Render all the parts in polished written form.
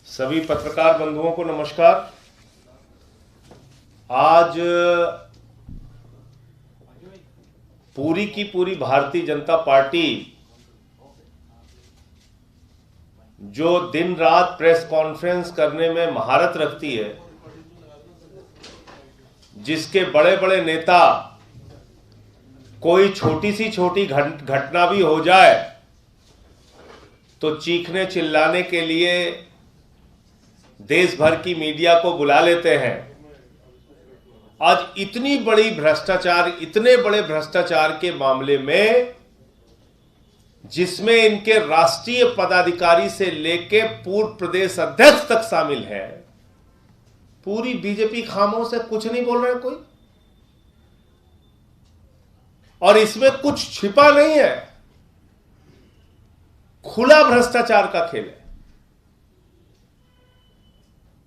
सभी पत्रकार बंधुओं को नमस्कार। आज पूरी की पूरी भारतीय जनता पार्टी जो दिन रात प्रेस कॉन्फ्रेंस करने में महारत रखती है, जिसके बड़े बड़े नेता कोई छोटी सी छोटी घटना भी हो जाए तो चीखने चिल्लाने के लिए देश भर की मीडिया को बुला लेते हैं। आज इतने बड़े भ्रष्टाचार के मामले में, जिसमें इनके राष्ट्रीय पदाधिकारी से लेके पूर्व प्रदेश अध्यक्ष तक शामिल है, पूरी बीजेपी खामोश है, कुछ नहीं बोल रहे कोई। और इसमें कुछ छिपा नहीं है, खुला भ्रष्टाचार का खेल है।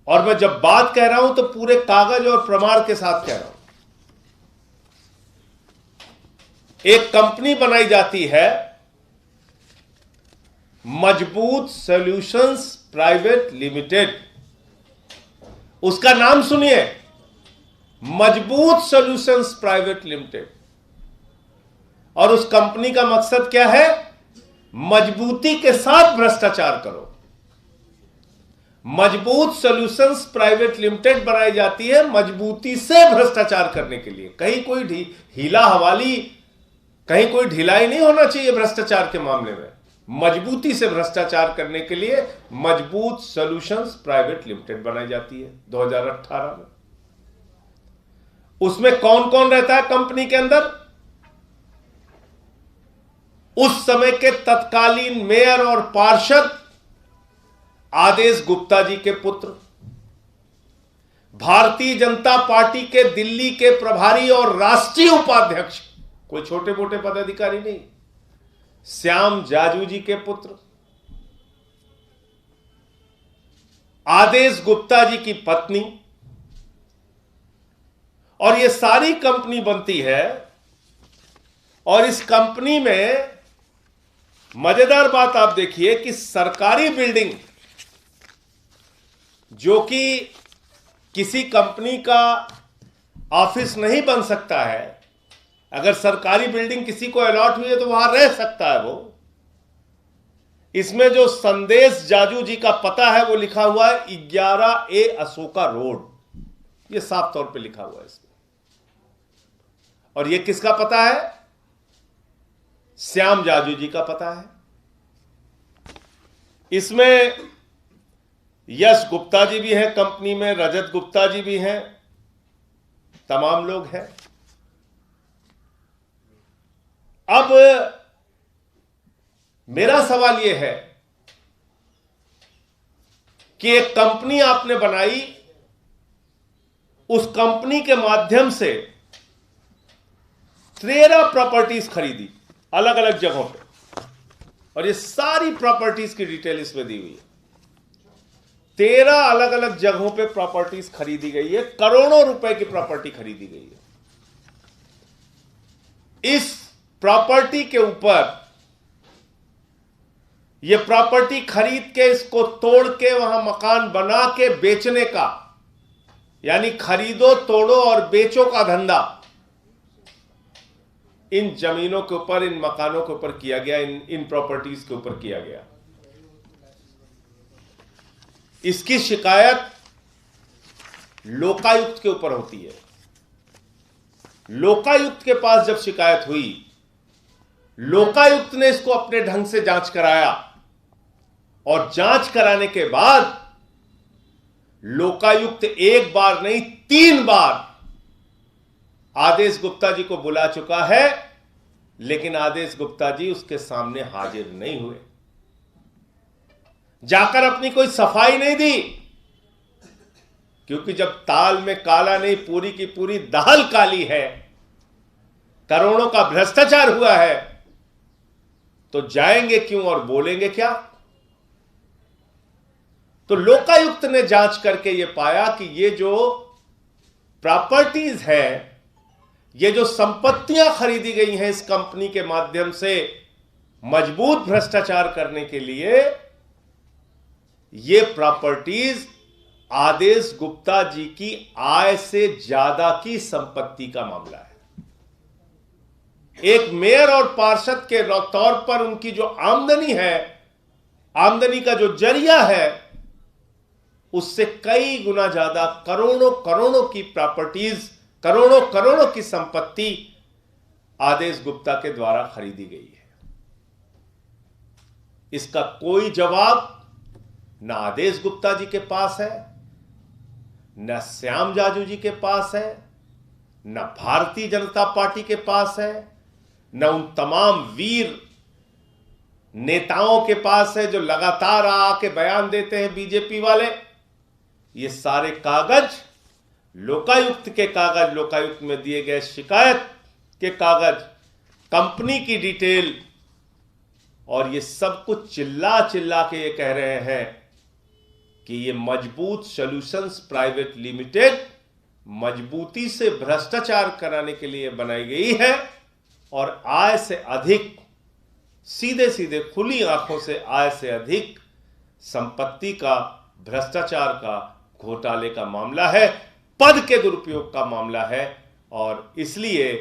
और मैं जब बात कह रहा हूं तो पूरे कागज और प्रमाण के साथ कह रहा हूं। एक कंपनी बनाई जाती है मजबूत सॉल्यूशंस प्राइवेट लिमिटेड, उसका नाम सुनिए, मजबूत सॉल्यूशंस प्राइवेट लिमिटेड। और उस कंपनी का मकसद क्या है? मजबूती के साथ भ्रष्टाचार करो। मजबूत सॉल्यूशंस प्राइवेट लिमिटेड बनाई जाती है मजबूती से भ्रष्टाचार करने के लिए। कहीं कोई हीला हवाली, कहीं कोई ढिलाई नहीं होना चाहिए भ्रष्टाचार के मामले में। मजबूती से भ्रष्टाचार करने के लिए मजबूत सॉल्यूशंस प्राइवेट लिमिटेड बनाई जाती है 2018 में। उसमें कौन कौन रहता है कंपनी के अंदर? उस समय के तत्कालीन मेयर और पार्षद आदेश गुप्ता जी के पुत्र, भारतीय जनता पार्टी के दिल्ली के प्रभारी और राष्ट्रीय उपाध्यक्ष, कोई छोटे मोटे पदाधिकारी नहीं, श्याम जाजू जी के पुत्र, आदेश गुप्ता जी की पत्नी। और यह सारी कंपनी बनती है। और इस कंपनी में मजेदार बात आप देखिए कि सरकारी बिल्डिंग, जो कि किसी कंपनी का ऑफिस नहीं बन सकता है, अगर सरकारी बिल्डिंग किसी को अलॉट हुई है तो वहां रह सकता है वो। इसमें जो संदेश जाजू जी का पता है वो लिखा हुआ है 11A अशोका रोड, ये साफ तौर पे लिखा हुआ है इसमें। और ये किसका पता है? श्याम जाजू जी का पता है। इसमें यश गुप्ता जी भी हैं कंपनी में, रजत गुप्ता जी भी हैं, तमाम लोग हैं। अब मेरा सवाल यह है कि एक कंपनी आपने बनाई, उस कंपनी के माध्यम से 13 प्रॉपर्टीज खरीदी अलग अलग जगहों पे, और ये सारी प्रॉपर्टीज की डिटेल इसमें दी हुई है। 13 अलग अलग जगहों पे प्रॉपर्टीज खरीदी गई है, करोड़ों रुपए की प्रॉपर्टी खरीदी गई है। इस प्रॉपर्टी के ऊपर, यह प्रॉपर्टी खरीद के इसको तोड़ के वहां मकान बना के बेचने का, यानी खरीदो तोड़ो और बेचो का धंधा इन जमीनों के ऊपर, इन मकानों के ऊपर किया गया, इन प्रॉपर्टीज के ऊपर किया गया। इसकी शिकायत लोकायुक्त के ऊपर होती है। लोकायुक्त के पास जब शिकायत हुई, लोकायुक्त ने इसको अपने ढंग से जांच कराया, और जांच कराने के बाद लोकायुक्त एक बार नहीं 3 बार आदेश गुप्ता जी को बुला चुका है, लेकिन आदेश गुप्ता जी उसके सामने हाजिर नहीं हुए, जाकर अपनी कोई सफाई नहीं दी। क्योंकि जब ताल में काला नहीं, पूरी की पूरी दाल काली है, करोड़ों का भ्रष्टाचार हुआ है, तो जाएंगे क्यों और बोलेंगे क्या? तो लोकायुक्त ने जांच करके यह पाया कि ये जो प्रॉपर्टीज है, ये जो संपत्तियां खरीदी गई हैं इस कंपनी के माध्यम से मजबूत भ्रष्टाचार करने के लिए, ये प्रॉपर्टीज आदेश गुप्ता जी की आय से ज्यादा की संपत्ति का मामला है। एक मेयर और पार्षद के तौर पर उनकी जो आमदनी है, आमदनी का जो जरिया है, उससे कई गुना ज्यादा करोड़ों करोड़ों की प्रॉपर्टीज, करोड़ों करोड़ों की संपत्ति आदेश गुप्ता के द्वारा खरीदी गई है। इसका कोई जवाब न आदेश गुप्ता जी के पास है, न श्याम जाजू जी के पास है, न भारतीय जनता पार्टी के पास है, न उन तमाम वीर नेताओं के पास है जो लगातार आके बयान देते हैं बीजेपी वाले। ये सारे कागज लोकायुक्त के कागज, लोकायुक्त में दिए गए शिकायत के कागज, कंपनी की डिटेल, और ये सब कुछ चिल्ला चिल्ला के ये कह रहे हैं कि ये मजबूत सॉल्यूशंस प्राइवेट लिमिटेड मजबूती से भ्रष्टाचार कराने के लिए बनाई गई है और आय से अधिक, सीधे सीधे खुली आंखों से आय से अधिक संपत्ति का, भ्रष्टाचार का, घोटाले का मामला है, पद के दुरुपयोग का मामला है। और इसलिए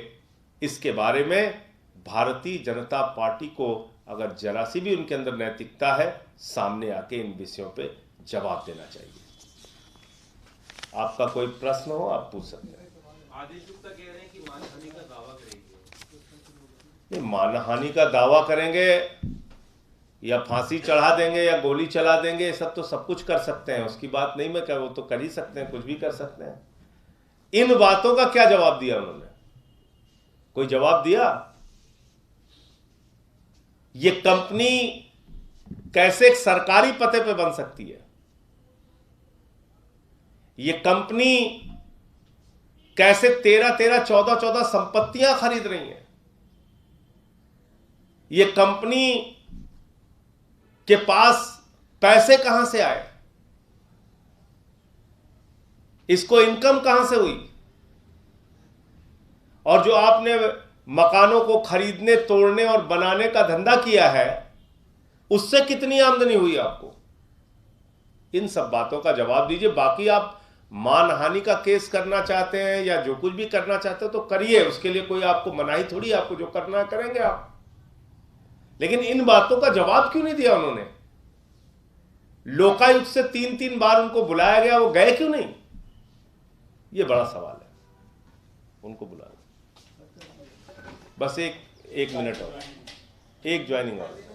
इसके बारे में भारतीय जनता पार्टी को अगर जरा सी भी उनके अंदर नैतिकता है, सामने आके इन विषयों पे जवाब देना चाहिए। आपका कोई प्रश्न हो आप पूछ सकते हैं। आदेश गुप्ता कह रहे हैं कि मानहानि का दावा करेंगे। मानहानि का दावा करेंगे या फांसी चढ़ा देंगे या गोली चला देंगे, ये सब तो सब कुछ कर सकते हैं, उसकी बात नहीं मैं कह, वो तो कर ही सकते हैं, कुछ भी कर सकते हैं। इन बातों का क्या जवाब दिया उन्होंने? कोई जवाब दिया? ये कंपनी कैसे एक सरकारी पते पे बन सकती है? ये कंपनी कैसे 13-13, 14-14 संपत्तियां खरीद रही है? ये कंपनी के पास पैसे कहां से आए? इसको इनकम कहां से हुई? और जो आपने मकानों को खरीदने, तोड़ने और बनाने का धंधा किया है, उससे कितनी आमदनी हुई आपको? इन सब बातों का जवाब दीजिए। बाकी आप मानहानि का केस करना चाहते हैं या जो कुछ भी करना चाहते हो तो करिए, उसके लिए कोई आपको मनाही थोड़ी, आपको जो करना है करेंगे आप। लेकिन इन बातों का जवाब क्यों नहीं दिया उन्होंने? लोकायुक्त से 3-3 बार उनको बुलाया गया, वो गए क्यों नहीं? ये बड़ा सवाल है। उनको बुला बस एक मिनट और, एक ज्वाइनिंग और।